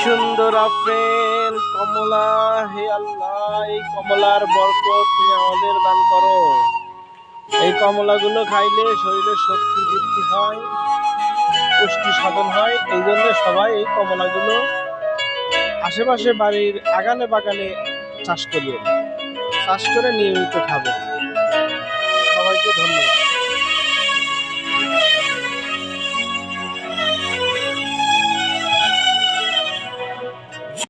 সুন্দর আপেল কমলা, হে আল্লাহ এই কমলার বরকত তুমি আমাদের দান করো। এই কমলাগুলো খাইলে শরীরে শক্তি বৃদ্ধি হয়, পুষ্টি সাধন হয়। এই জন্য সবাই এই কমলাগুলো আশেপাশে বাড়ির আগানে বাগানে চাষ করিয়ে চাষ করে নিয়মিত খাবে। সবাইকে ধন্যবাদ।